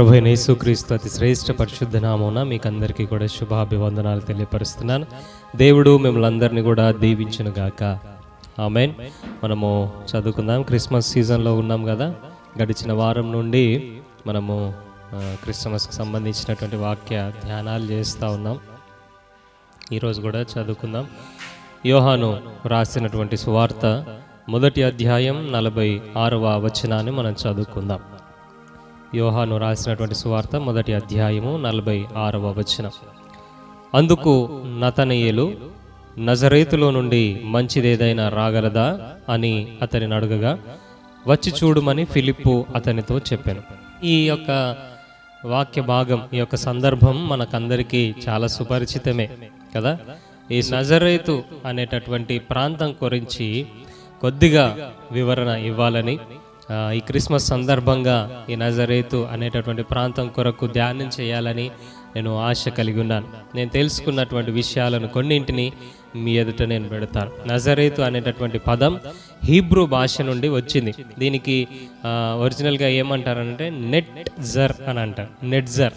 ప్రభు అయిన యేసుక్రీస్తు అతి శ్రేష్ఠ పరిశుద్ధ నామమున మీకు అందరికీ కూడా శుభాభివందనాలు తెలియపరుస్తున్నాను. దేవుడు మిమ్మల్ని అందరినీ కూడా దీవించును గాక. ఆమేన్. మనము చదువుకుందాం. క్రిస్మస్ సీజన్లో ఉన్నాం కదా. గడిచిన వారం నుండి మనము క్రిస్మస్కి సంబంధించినటువంటి వాక్య ధ్యానాలు చేస్తూ ఉన్నాం. ఈరోజు కూడా చదువుకుందాం. యోహాను రాసినటువంటి సువార్త 1వ అధ్యాయం 46వ వచనాన్ని మనం చదువుకుందాం. యోహాను రాసినటువంటి సువార్త 1వ అధ్యాయము 46వ వచనం. అందుకు నతనయేలు, నజరేతులో నుండి మంచిదేదైనా రాగలదా అని అతనిని అడగగా, వచ్చి చూడుమని ఫిలిప్పు అతనితో చెప్పాను. ఈ యొక్క వాక్య భాగం, ఈ యొక్క సందర్భం మనకందరికీ చాలా సుపరిచితమే కదా. ఈ నజరేతు అనేటటువంటి ప్రాంతం గురించి కొద్దిగా వివరణ ఇవ్వాలని ఈ క్రిస్మస్ సందర్భంగా ఈ నజరేతు అనేటటువంటి ప్రాంతం కొరకు ధ్యానం చేయాలని నేను ఆశ కలిగి ఉన్నాను. నేను తెలుసుకున్నటువంటి విషయాలను కొన్నింటిని మీ ఎదుట నేను పెడతాను. నజరేతు అనేటటువంటి పదం హీబ్రూ భాష నుండి వచ్చింది. దీనికి ఒరిజినల్గా ఏమంటారంటే నెట్జర్ అని అంటారు. నెట్జర్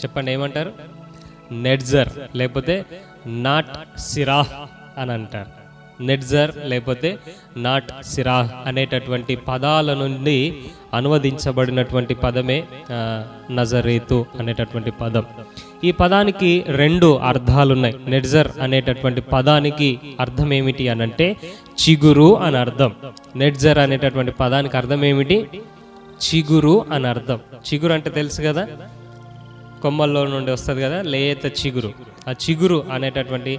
చెప్పండి, ఏమంటారు? నెట్జర్ లేకపోతే నాట్ సిరాహ్ అని అంటారు. నెట్జర్ లేకపోతే నాట్ సిరాహ్ అనేటటువంటి పదాల నుండి అనువదించబడినటువంటి పదమే నజరేతు అనేటటువంటి పదం. ఈ పదానికి 2 అర్థాలున్నాయి. నెట్జర్ అనేటటువంటి పదానికి అర్థం ఏమిటి అనంటే చిగురు అని అర్థం. నెట్జర్ అనేటటువంటి పదానికి అర్థం ఏమిటి? చిగురు అని అర్థం. చిగురు అంటే తెలుసు కదా, కొమ్మల్లో నుండి వస్తుంది కదా, లేత చిగురు. ఆ చిగురు అనేటటువంటి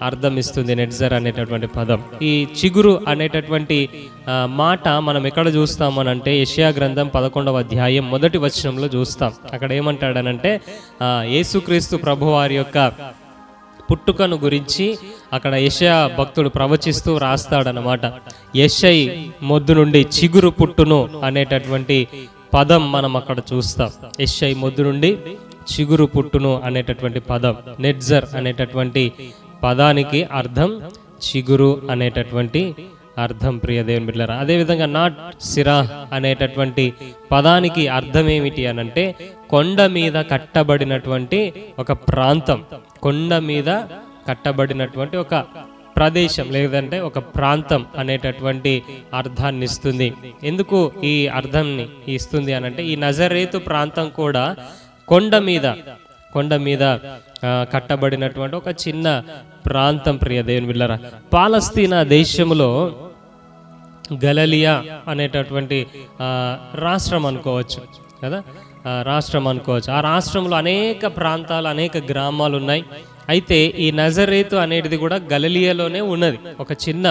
అర్థం ఇస్తుంది నెట్జర్ అనేటటువంటి పదం. ఈ చిగురు అనేటటువంటి మాట మనం ఎక్కడ చూస్తామనంటే యెషయా గ్రంథం 11వ అధ్యాయం 1వ వచనంలో చూస్తాం. అక్కడ ఏమంటాడనంటే యేసుక్రీస్తు ప్రభువారి యొక్క పుట్టుకను గురించి అక్కడ యెషయా భక్తుడు ప్రవచిస్తూ రాస్తాడనమాట. యెషయి మొద్దు నుండి చిగురు పుట్టును అనేటటువంటి పదం మనం అక్కడ చూస్తాం. యెషయి మొద్దు నుండి చిగురు పుట్టును అనేటటువంటి పదం. నెట్జర్ అనేటటువంటి పదానికి అర్థం చిగురు అనేటటువంటి అర్థం. ప్రియ దేవుని బిడ్డలారా, అదేవిధంగా నాట్ సిరాహ్ అనేటటువంటి పదానికి అర్థం ఏమిటి అనంటే కొండ మీద కట్టబడినటువంటి ఒక ప్రాంతం, కొండ మీద కట్టబడినటువంటి ఒక ప్రదేశం లేదంటే ఒక ప్రాంతం అనేటటువంటి అర్థాన్ని ఇస్తుంది. ఎందుకు ఈ అర్థాన్ని ఇస్తుంది అనంటే ఈ నజరేతు ప్రాంతం కూడా కొండ మీద కట్టబడినటువంటి ఒక చిన్న ప్రాంతం. ప్రియ దేవుని బిడ్డలారా, పాలస్తీనా దేశంలో గలిలయ అనేటటువంటి రాష్ట్రం అనుకోవచ్చు కదా, రాష్ట్రం అనుకోవచ్చు. ఆ రాష్ట్రంలో అనేక ప్రాంతాలు, అనేక గ్రామాలు ఉన్నాయి. అయితే ఈ నజరేతు అనేది కూడా గలిలయలోనే ఉన్నది. ఒక చిన్న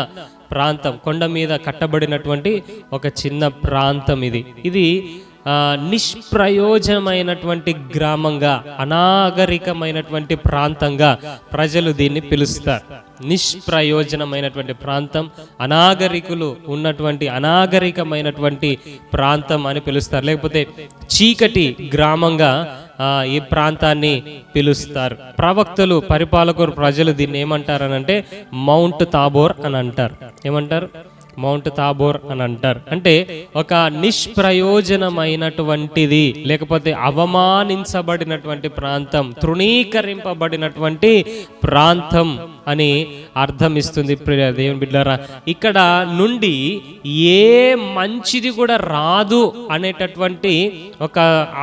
ప్రాంతం, కొండ మీద కట్టబడినటువంటి ఒక చిన్న ప్రాంతం. ఇది నిష్ప్రయోజనమైనటువంటి గ్రామంగా, అనాగరికమైనటువంటి ప్రాంతంగా ప్రజలు దీన్ని పిలుస్తారు. నిష్ప్రయోజనమైనటువంటి ప్రాంతం, అనాగరికులు ఉన్నటువంటి అనాగరికమైనటువంటి ప్రాంతం అని పిలుస్తారు. లేకపోతే చీకటి గ్రామంగా ఈ ప్రాంతాన్ని పిలుస్తారు. ప్రవక్తలు, పరిపాలకులు, ప్రజలు దీన్ని ఏమంటారనంటే మౌంట్ తాబోర్ అని అంటారు. ఏమంటారు? మౌంట్ తాబోర్ అని అంటారు. అంటే ఒక నిష్ప్రయోజనమైనటువంటిది, లేకపోతే అవమానించబడినటువంటి ప్రాంతం, తృణీకరింపబడినటువంటి ప్రాంతం అని అర్థం ఇస్తుంది. ప్రియ దేవుని బిడ్డలారా, ఇక్కడ నుండి ఏ మంచిది కూడా రాదు అనేటటువంటి ఒక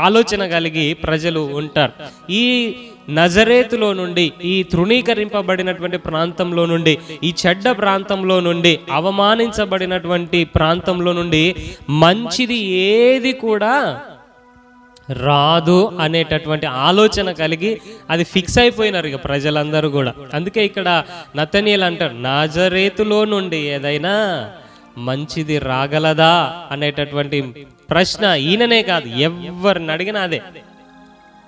ఆలోచన కలిగి ప్రజలు ఉంటారు. ఈ నజరేతులో నుండి, ఈ తృణీకరింపబడినటువంటి ప్రాంతంలో నుండి, ఈ చెడ్డ ప్రాంతంలో నుండి, అవమానించబడినటువంటి ప్రాంతంలో నుండి మంచిది ఏది కూడా రాదు అనేటటువంటి ఆలోచన కలిగి అది ఫిక్స్ అయిపోయినారు ఇక ప్రజలందరూ కూడా. అందుకే ఇక్కడ నతనయేలు అంటారు, నజరేతులో నుండి ఏదైనా మంచిది రాగలదా అనేటటువంటి ప్రశ్న ఈయననే కాదు, ఎవరిని అడిగినా అదే.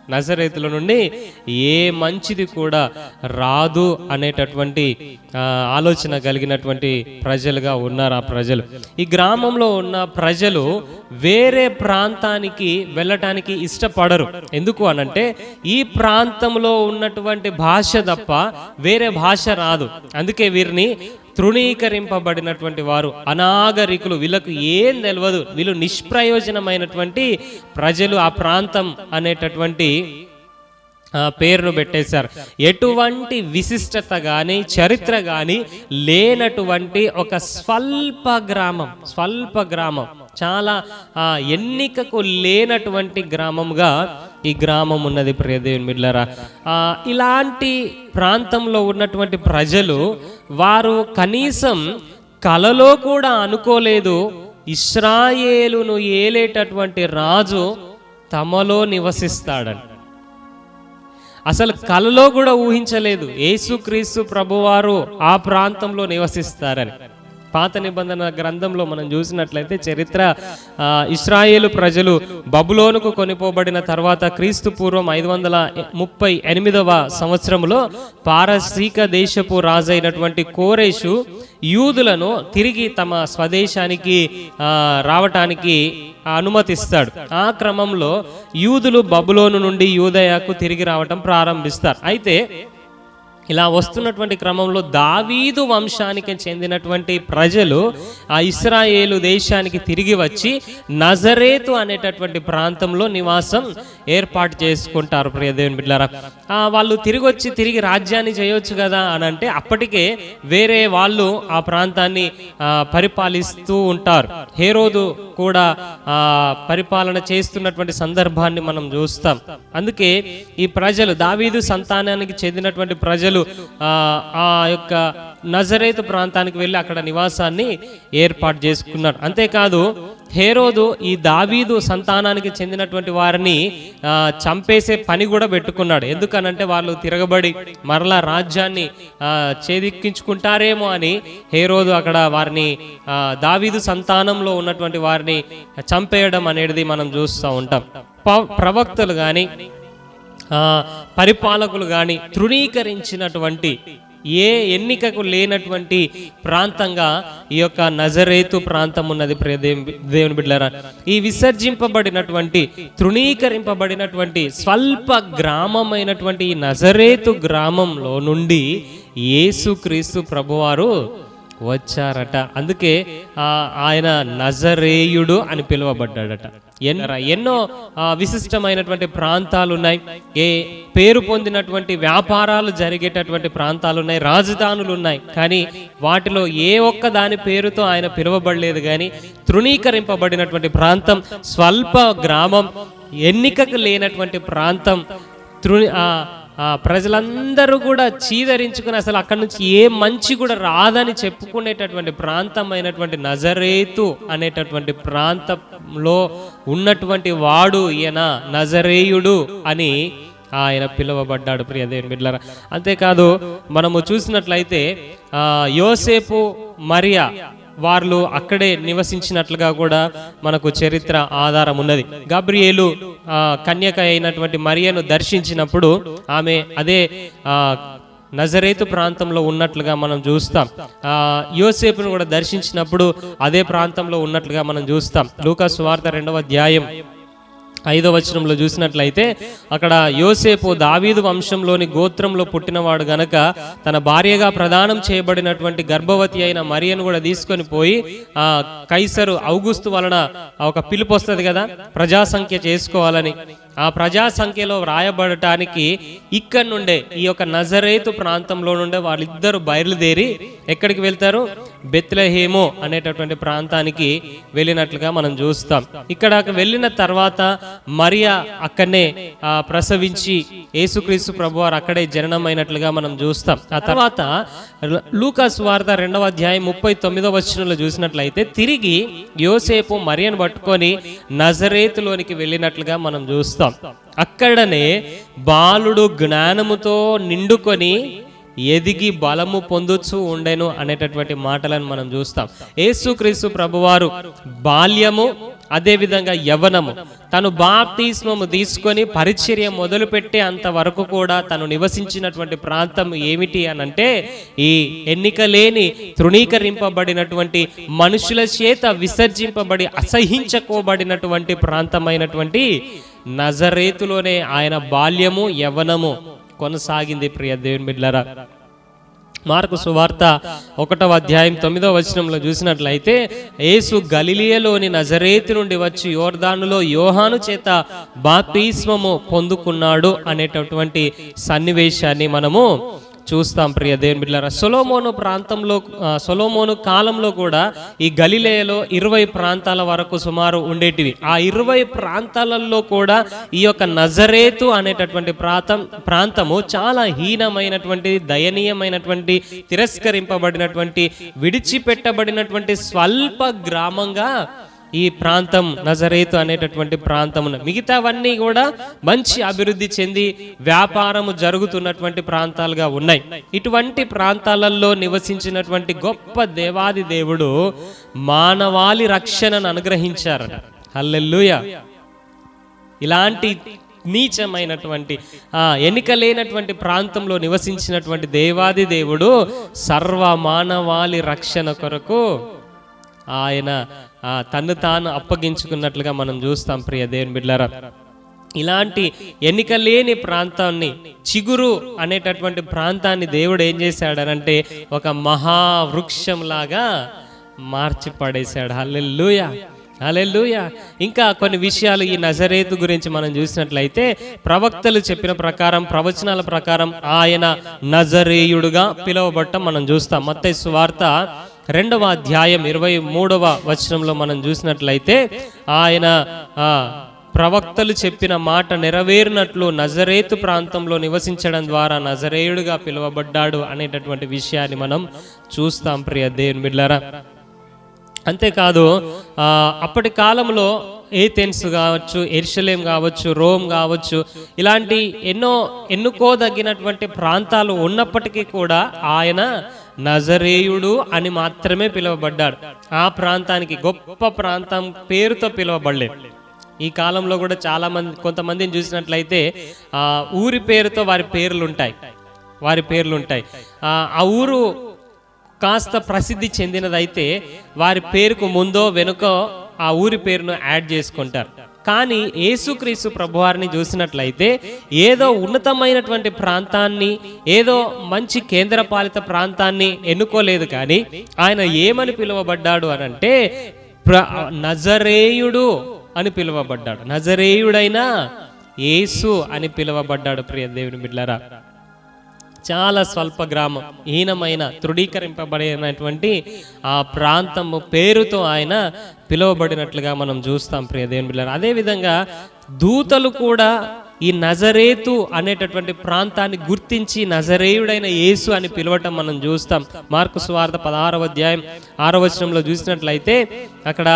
నజరేతుల నుండి ఏ మంచిది కూడా రాదు అనేటటువంటి ఆలోచన కలిగినటువంటి ప్రజలుగా ఉన్నారు ఆ ప్రజలు. ఈ గ్రామంలో ఉన్న ప్రజలు వేరే ప్రాంతానికి వెళ్ళటానికి ఇష్టపడరు. ఎందుకు అనంటే ఈ ప్రాంతంలో ఉన్నటువంటి భాష తప్ప వేరే భాష రాదు. అందుకే వీరిని తృణీకరింపబడినటువంటి వారు, అనాగరికులు, వీళ్ళకు ఏం తెలియదు, వీళ్ళు నిష్ప్రయోజనమైనటువంటి ప్రజలు ఆ ప్రాంతం అనేటటువంటి పేరును పెట్టేశారు. ఎటువంటి విశిష్టత కానీ చరిత్ర కానీ లేనటువంటి ఒక స్వల్ప గ్రామం, చాలా ఎన్నికకు లేనటువంటి గ్రామంగా ఈ గ్రామం ఉన్నది. ప్రియ దేవుని బిడ్డలారా, ఇలాంటి ప్రాంతంలో ఉన్నటువంటి ప్రజలు వారు కనీసం కలలో కూడా అనుకోలేదు ఇశ్రాయేలును ఏలేటటువంటి రాజు తమలో నివసిస్తాడని. అసలు కలలో కూడా ఊహించలేదు యేసుక్రీస్తు ప్రభువారు ఆ ప్రాంతంలో నివసిస్తారని. పాత నిబంధన గ్రంథంలో మనం చూసినట్లయితే చరిత్ర, ఇశ్రాయేలు ప్రజలు బబులోనుకు కొనిపోబడిన తర్వాత క్రీస్తు పూర్వం 538వ సంవత్సరంలో పారసీక దేశపు రాజైనటువంటి కోరేషు యూదులను తిరిగి తమ స్వదేశానికి రావటానికి అనుమతిస్తాడు. ఆ క్రమంలో యూదులు బబులోను నుండి యూదయకు తిరిగి రావటం ప్రారంభిస్తారు. అయితే ఇలా వస్తున్నటువంటి క్రమంలో దావీదు వంశానికి చెందినటువంటి ప్రజలు ఆ ఇశ్రాయేలు దేశానికి తిరిగి వచ్చి నజరేతు అనేటటువంటి ప్రాంతంలో నివాసం ఏర్పాటు చేసుకుంటారు. ప్రియ దేవుని బిడ్డలారా, వాళ్ళు తిరిగి రాజ్యాన్ని చేయొచ్చు కదా అని అంటే అప్పటికే వేరే వాళ్ళు ఆ ప్రాంతాన్ని పరిపాలిస్తూ ఉంటారు. హేరోదు కూడా పరిపాలన చేస్తున్నటువంటి సందర్భాన్ని మనం చూస్తాం. అందుకే ఈ ప్రజలు, దావీదు సంతానానికి చెందినటువంటి ప్రజలు ఆ యొక్క నజరేతు ప్రాంతానికి వెళ్ళి అక్కడ నివాసాన్ని ఏర్పాటు చేసుకున్నాడు. అంతేకాదు హేరోదు ఈ దావీదు సంతానానికి చెందినటువంటి వారిని చంపేసే పని కూడా పెట్టుకున్నాడు. ఎందుకనంటే వాళ్ళు తిరగబడి మరలా రాజ్యాన్ని చేదిక్కించుకుంటారేమో అని హేరోదు అక్కడ వారిని, దావీదు సంతానంలో ఉన్నటువంటి వారిని చంపేయడం అనేది మనం చూస్తూ ఉంటాం. ప్రవక్తలు కానీ పరిపాలకులు కానీ తృణీకరించినటువంటి, ఏ ఎన్నికకు లేనటువంటి ప్రాంతంగా ఈ యొక్క నజరేతు ప్రాంతం ఉన్నది. ప్రియ దేవుని బిడ్డలారా, ఈ విసర్జింపబడినటువంటి, తృణీకరింపబడినటువంటి స్వల్ప గ్రామమైనటువంటి ఈ నజరేతు గ్రామంలో నుండి యేసుక్రీస్తు ప్రభువారు వచ్చారట. అందుకే ఆయన నజరేయుడు అని పిలువబడ్డాడట. ఎన్నో విశిష్టమైనటువంటి ప్రాంతాలు ఉన్నాయి, పేరు పొందినటువంటి వ్యాపారాలు జరిగేటటువంటి ప్రాంతాలు ఉన్నాయి, రాజధానులు ఉన్నాయి. కానీ వాటిలో ఏ ఒక్క దాని పేరుతో ఆయన పిలువబడలేదు. కానీ తృణీకరింపబడినటువంటి ప్రాంతం, స్వల్ప గ్రామం, ఎన్నికకు లేనటువంటి ప్రాంతం, ప్రజలందరూ కూడా చీదరించుకుని అసలు అక్కడి నుంచి ఏ మంచి కూడా రాదని చెప్పుకునేటటువంటి ప్రాంతం అయినటువంటి నజరేతు అనేటటువంటి ప్రాంతంలో ఉన్నటువంటి వాడు ఈయన నజరేయుడు అని ఆయన పిలువబడ్డాడు. ప్రియ దేవుని బిడ్డలారా, అంతేకాదు మనము చూసినట్లయితే యోసేపు, మరియా వాళ్ళు అక్కడే నివసించినట్లుగా కూడా మనకు చరిత్ర ఆధారం ఉన్నది. గబ్రియేలు కన్యక అయినటువంటి మరియను దర్శించినప్పుడు ఆమె అదే నజరేతు ప్రాంతంలో ఉన్నట్లుగా మనం చూస్తాం. యోసేపును కూడా దర్శించినప్పుడు అదే ప్రాంతంలో ఉన్నట్లుగా మనం చూస్తాం. లూకా సువార్త 2వ అధ్యాయం 5వ వచనంలో చూసినట్లయితే అక్కడ యోసేపు దావీదు వంశంలోని గోత్రంలో పుట్టినవాడు గనక తన భార్యగా ప్రదానం చేయబడినటువంటి గర్భవతి అయిన మరియను కూడా తీసుకొని పోయి కైసరు ఔగుస్తు వలన ఒక పిలుపు వస్తుంది కదా, ప్రజాసంఖ్య చేసుకోవాలని. ఆ ప్రజా సంఖ్యలో వ్రాయబడటానికి ఇక్కడి నుండే, ఈ యొక్క నజరేతు ప్రాంతంలో నుండే వాళ్ళిద్దరు బయలుదేరి ఎక్కడికి వెళ్తారు? బెత్లెహేము అనేటటువంటి ప్రాంతానికి వెళ్ళినట్లుగా మనం చూస్తాం. ఇక్కడ వెళ్ళిన తర్వాత మరియా అక్కడనే ప్రసవించి యేసుక్రీస్తు ప్రభువారు అక్కడే జననమైనట్లుగా మనం చూస్తాం. ఆ తర్వాత లూకా సువార్త 2వ అధ్యాయం 39వ వచనంలో చూసినట్లయితే తిరిగి యోసేపు మరియను పట్టుకొని నజరేతులోనికి వెళ్ళినట్లుగా మనం చూస్తాం. అక్కడనే బాలుడు జ్ఞానముతో నిండుకొని ఎదిగి బలము పొందుచూ ఉండెను అనేటటువంటి మాటలను మనం చూస్తాం. యేసుక్రీస్తు ప్రభువారు బాల్యము, అదేవిధంగా యవ్వనము. తను బాప్తిస్మము తీసుకొని పరిచర్య మొదలుపెట్టే అంతవరకు కూడా తను నివసించినటువంటి ప్రాంతం ఏమిటి అనంటే ఈ ఎన్నిక లేని తృణీకరింపబడినటువంటి మనుషుల చేత విసర్జింపబడి అసహించుకోబడినటువంటి ప్రాంతమైనటువంటి నజరేతులోనే ఆయన బాల్యము యవ్వనము కొనసాగింది. ప్రియ దేవుని బిడ్డలారా, మార్కు సువార్త 1వ అధ్యాయం 9వ వచనంలో చూసినట్లయితే యేసు గలిలయలోని నజరేతు నుండి వచ్చి యోర్దానులో యోహాను చేత బాప్తిస్మము పొందుకున్నాడు అనేటటువంటి సన్నివేశాన్ని మనము చూస్తాం. ప్రియ దేవుని బిడ్డలారా, సొలొమోను కాలంలో కూడా ఈ గలిలయలో 20 ప్రాంతాల వరకు సుమారు ఉండేటివి. ఆ 20 ప్రాంతాలలో కూడా ఈ యొక్క నజరేతు అనేటటువంటి ప్రాంతము చాలా హీనమైనటువంటి, దయనీయమైనటువంటి, తిరస్కరింపబడినటువంటి, విడిచిపెట్టబడినటువంటి స్వల్ప గ్రామంగా ఈ ప్రాంతం నజరేతు అనేటటువంటి ప్రాంతమున, మిగతావన్నీ కూడా మంచి అభివృద్ధి చెంది వ్యాపారము జరుగుతున్నటువంటి ప్రాంతాలుగా ఉన్నాయి. ఇటువంటి ప్రాంతాలలో నివసించినటువంటి గొప్ప దేవాది దేవుడు మానవాళి రక్షణను అనుగ్రహించారట. హల్లెలూయా. ఇలాంటి నీచమైనటువంటి ఎన్నిక లేనటువంటి ప్రాంతంలో నివసించినటువంటి దేవాది దేవుడు సర్వ మానవాళి రక్షణ కొరకు ఆయన తన్ను తాను అప్పగించుకున్నట్లుగా మనం చూస్తాం. ప్రియ దేవుని బిడ్డలారా, ఇలాంటి ఎన్నిక లేని ప్రాంతాన్ని, చిగురు అనేటటువంటి ప్రాంతాన్ని దేవుడు ఏం చేశాడనంటే ఒక మహావృక్షం లాగా మార్చి పడేశాడు. హల్లెలూయా, హల్లెలూయా. ఇంకా కొన్ని విషయాలు ఈ నజరేతు గురించి మనం చూసినట్లయితే ప్రవక్తలు చెప్పిన ప్రకారం, ప్రవచనాల ప్రకారం ఆయన నజరేయుడుగా పిలువబడటం మనం చూస్తాం. మత్తయి సువార్త 2వ అధ్యాయం 23వ వచనంలో మనం చూసినట్లయితే ఆయన ప్రవక్తలు చెప్పిన మాట నెరవేరినట్లు నజరేతు ప్రాంతంలో నివసించడం ద్వారా నజరేయుడుగా పిలువబడ్డాడు అనేటటువంటి విషయాన్ని మనం చూస్తాం. ప్రియ దేవుని బిడ్డలారా, అంతేకాదు అప్పటి కాలంలో ఏథెన్స్ కావచ్చు, యెరూషలేం కావచ్చు, రోమ్ కావచ్చు, ఇలాంటి ఎన్నుకోదగినటువంటి ప్రాంతాలు ఉన్నప్పటికీ కూడా ఆయన నజరేయుడు అని మాత్రమే పిలువబడ్డాడు. ఆ ప్రాంతానికి గొప్ప ప్రాంతం పేరుతో పిలువబడలేదు. ఈ కాలంలో కూడా చాలా మంది, కొంతమందిని చూసినట్లయితే ఊరి పేరుతో వారి పేర్లు ఉంటాయి. ఆ ఊరు కాస్త ప్రసిద్ధి చెందినదైతే వారి పేరుకు ముందో వెనుకో ఆ ఊరి పేరును యాడ్ చేసుకుంటారు. కానీ యేసుక్రీస్తు ప్రభువారిని చూసినట్లయితే ఏదో ఉన్నతమైనటువంటి ప్రాంతాన్ని, ఏదో మంచి కేంద్రపాలిత ప్రాంతాన్ని ఎన్నుకోలేదు. కానీ ఆయన ఏమని పిలువబడ్డాడు అనంటే నజరేయుడు అని పిలువబడ్డాడు. నజరేయుడైన యేసు అని పిలువబడ్డాడు. ప్రియ దేవుని బిడ్డలారా, చాలా స్వల్ప గ్రామం, హీనమైన, తృణీకరింపబడినటువంటి ఆ ప్రాంతము పేరుతో ఆయన పిలువబడినట్లుగా మనం చూస్తాం. ప్రియ దేవుని బిడ్డలారా, అదేవిధంగా దూతలు కూడా ఈ నజరేతు అనేటటువంటి ప్రాంతాన్ని గుర్తించి నజరేయుడైన యేసు అని పిలవటం మనం చూస్తాం. మార్కు సువార్త 16వ అధ్యాయం 6వ వచనంలో చూసినట్లయితే అక్కడ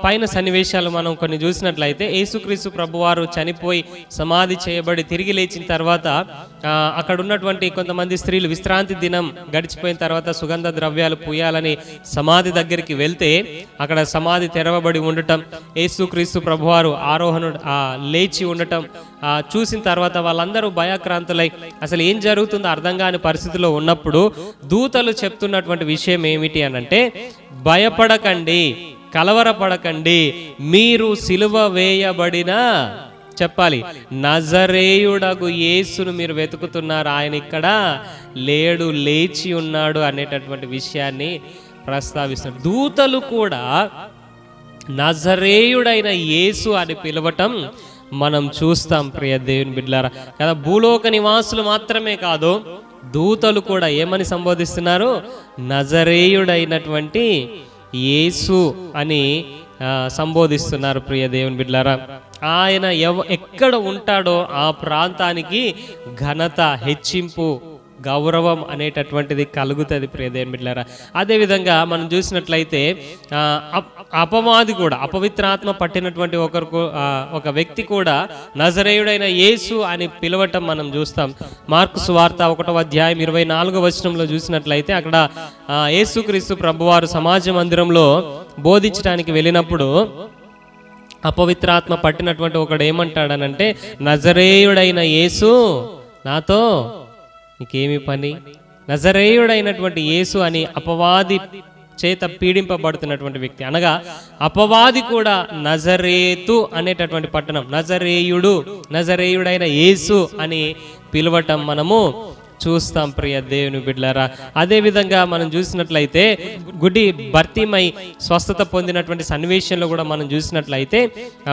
పైన సన్నివేశాలు మనం కొన్ని చూసినట్లయితే యేసుక్రీస్తు ప్రభువారు చనిపోయి సమాధి చేయబడి తిరిగి లేచిన తర్వాత అక్కడ ఉన్నటువంటి కొంతమంది స్త్రీలు విశ్రాంతి దినం గడిచిపోయిన తర్వాత సుగంధ ద్రవ్యాలు పూయాలని సమాధి దగ్గరికి వెళ్తే అక్కడ సమాధి తెరవబడి ఉండటం, యేసుక్రీస్తు ప్రభువారు లేచి ఉండటం చూసిన తర్వాత వాళ్ళందరూ భయాక్రాంతులై అసలు ఏం జరుగుతుందో అర్థం కాని పరిస్థితిలో ఉన్నప్పుడు దూతలు చెప్తున్నటువంటి విషయం ఏమిటి అనంటే, భయపడకండి, కలవరపడకండి, మీరు సిలువ వేయబడిన, చెప్పాలి, నజరేయుడగు యేసును మీరు వెతుకుతున్నారు, ఆయన ఇక్కడ లేడు, లేచి ఉన్నాడు అనేటటువంటి విషయాన్ని ప్రస్తావిస్తున్నారు. దూతలు కూడా నజరేయుడైన యేసు అని పిలవటం మనం చూస్తాం. ప్రియ దేవుని బిడ్డలారా, కదా, భూలోక నివాసులు మాత్రమే కాదు, దూతలు కూడా ఏమని సంబోధిస్తున్నారు? నజరేయుడైనటువంటి యేసు అని సంబోధిస్తున్నారు. ప్రియ దేవుని బిడ్డలారా, ఆయన ఎక్కడ ఉంటాడో ఆ ప్రాంతానికి ఘనత, హెచ్చింపు, గౌరవం అనేటటువంటిది కలుగుతుంది ప్రియ దేవుని బిడ్డలారా. అదేవిధంగా మనం చూసినట్లయితే అపవాది కూడా, అపవిత్రాత్మ పట్టినటువంటి ఒక వ్యక్తి కూడా నజరేయుడైన యేసు అని పిలవటం మనం చూస్తాం. మార్కు సువార్త 1వ అధ్యాయం 24వ వచనంలో చూసినట్లయితే అక్కడ యేసుక్రీస్తు ప్రభువారు సమాజ మందిరంలో బోధించడానికి వెళ్ళినప్పుడు అపవిత్రాత్మ పట్టినటువంటి ఒకడు ఏమంటాడనంటే, నజరేయుడైన యేసు నాతో నీకేమి పని? నజరేయుడైనటువంటి యేసు అని అపవాది చేత పీడింపబడుతున్నటువంటి వ్యక్తి, అనగా అపవాది కూడా నజరేతు అనేటటువంటి పట్టణం, నజరేయుడైన యేసు అని పిలవటం మనము చూస్తాం ప్రియ దేవుని బిడ్డలారా. అదేవిధంగా మనం చూసినట్లయితే గుడి భర్తీమై స్వస్థత పొందినటువంటి సన్నివేశంలో కూడా మనం చూసినట్లయితే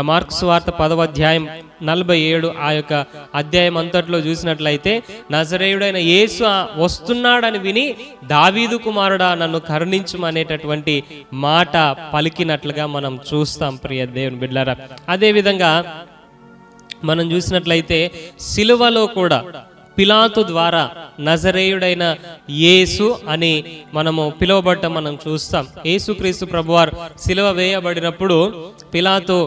మార్కు సువార్త 10వ అధ్యాయం 47 ఆ యొక్క అధ్యాయం అంతట్లో చూసినట్లయితే, నజరేయుడైన యేసు వస్తున్నాడని విని దావీదు కుమారుడా నన్ను కరుణించుము అనేటటువంటి మాట పలికినట్లుగా మనం చూస్తాం ప్రియ దేవుని బిడ్డలారా. అదేవిధంగా మనం చూసినట్లయితే సిలువలో కూడా పిలాతు ద్వారా నజరేయుడైన యేసు అని మనము పిలువబడటం మనం చూస్తాం. యేసుక్రీస్తు ప్రభువారు సిలువ వేయబడినప్పుడు పిలాతు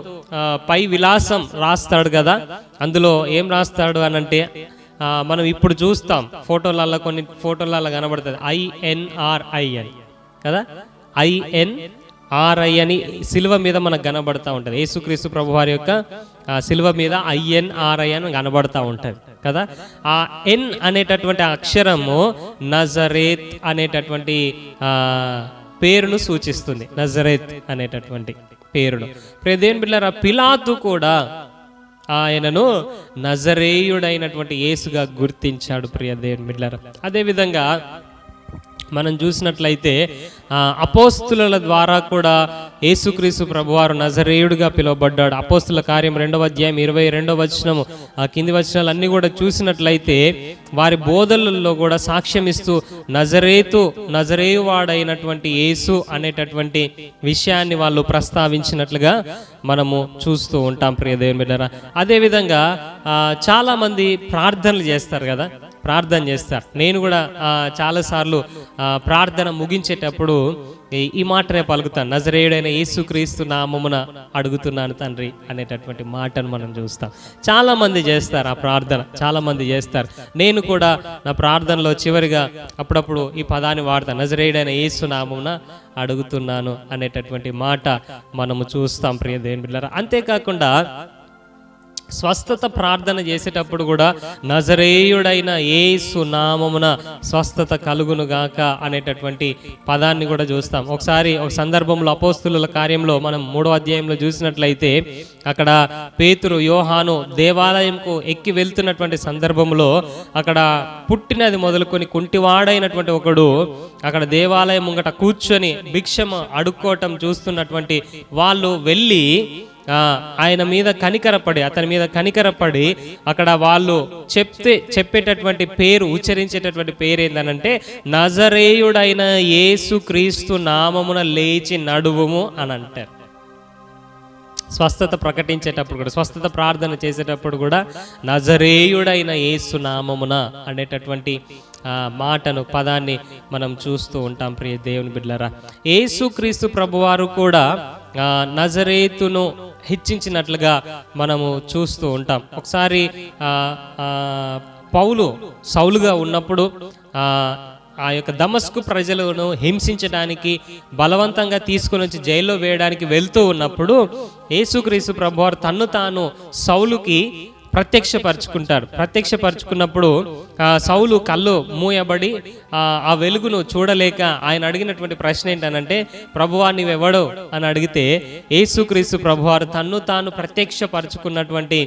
పై విలాసం రాస్తాడు కదా, అందులో ఏం రాస్తాడు అనంటే మనం ఇప్పుడు చూస్తాం కొన్ని ఫోటోలలో కనబడుతుంది INRI అని కదా, INRI అని సిలువ మీద మనకు కనబడతా ఉంటుంది. యేసుక్రీస్తు ప్రభువారి యొక్క సిలువ మీద INRI అని కనబడతా ఉంటుంది కదా. ఆ ఎన్ అనేటటువంటి అక్షరము నజరేత్ అనేటటువంటి పేరును సూచిస్తుంది. నజరేత్ అనేటటువంటి పేరును ప్రియ దేవుని బిడ్డలారా, పిలాతు కూడా ఆయనను నజరేయుడైనటువంటి యేసుగా గుర్తించాడు ప్రియ దేవుని బిడ్డలారా. అదేవిధంగా మనం చూసినట్లయితే అపోస్తుల ద్వారా కూడా యేసుక్రీస్తు ప్రభువారు నజరేయుడిగా పిలువబడ్డాడు. అపోస్తుల కార్యం 2వ అధ్యాయం 22వ వచనము కింది వచనాలు అన్ని కూడా చూసినట్లయితే వారి బోధనలలో కూడా సాక్ష్యం ఇస్తూ నజరేయువాడైనటువంటి యేసు అనేటటువంటి విషయాన్ని వాళ్ళు ప్రస్తావించినట్లుగా మనము చూస్తూ ఉంటాం ప్రియ దేవుని బిడ్డలారా. అదేవిధంగా చాలా మంది ప్రార్థనలు చేస్తారు కదా, ప్రార్థన చేస్తారు. నేను కూడా చాలాసార్లు ప్రార్థన ముగించేటప్పుడు ఈ మాటనే పలుకుతాను, నజరేయుడైన యేసుక్రీస్తు నామమున అడుగుతున్నాను తండ్రి అనేటటువంటి మాటను మనం చూస్తాం. చాలా మంది చేస్తారు ఆ ప్రార్థన, చాలా మంది చేస్తారు. నేను కూడా నా ప్రార్థనలో చివరిగా అప్పుడప్పుడు ఈ పదాన్ని వాడతాను, నజరేయుడైన యేసు నామమున అడుగుతున్నాను అనేటటువంటి మాట మనము చూస్తాం ప్రియ దేవుని బిడ్డలారా. అంతేకాకుండా స్వస్థత ప్రార్థన చేసేటప్పుడు కూడా నజరేయుడైన యేసు నామమున స్వస్థత కలుగును గాక అనేటటువంటి పదాన్ని కూడా చూస్తాం. ఒకసారి ఒక సందర్భంలో అపోస్తుల కార్యంలో మనం 3వ అధ్యాయంలో చూసినట్లయితే అక్కడ పేతురు యోహాను దేవాలయంకు ఎక్కి వెళ్తున్నటువంటి సందర్భంలో అక్కడ పుట్టినది మొదలుకొని కుంటివాడైనటువంటి ఒకడు అక్కడ దేవాలయం ముంగట కూర్చొని భిక్షము అడుక్కోవటం చూస్తున్నటువంటి వాళ్ళు వెళ్ళి ఆయన మీద అతని మీద కనికరపడి అక్కడ వాళ్ళు చెప్పేటటువంటి పేరు, ఉచ్చరించేటటువంటి పేరు ఏందనంటే నజరేయుడైన యేసుక్రీస్తు నామమున లేచి నడువుము అని అంటారు. స్వస్థత ప్రకటించేటప్పుడు కూడా, స్వస్థత ప్రార్థన చేసేటప్పుడు కూడా నజరేయుడైన యేసు నామమున అనేటటువంటి పదాన్ని మనం చూస్తూ ఉంటాం ప్రియ దేవుని బిడ్డలారా. యేసుక్రీస్తు ప్రభువారు కూడా నజరేతును హెచ్చించినట్లుగా మనము చూస్తూ ఉంటాం. ఒకసారి పౌలు సౌలుగా ఉన్నప్పుడు ఆ యొక్క దమస్కు ప్రజలను హింసించడానికి బలవంతంగా తీసుకుని వచ్చి జైల్లో వేయడానికి వెళ్తూ ఉన్నప్పుడు యేసుక్రీస్తు ప్రభువారు తన్ను తాను సౌలుకి ప్రత్యక్షపరుచుకున్నప్పుడు సౌలు కళ్ళు మూయబడి ఆ వెలుగును చూడలేక ఆయన అడిగినటువంటి ప్రశ్న ఏంటనంటే, ప్రభువా నీవెవడో అని అడిగితే యేసుక్రీస్తు ప్రభువారు తన్ను తాను ప్రత్యక్షపరుచుకున్నటువంటి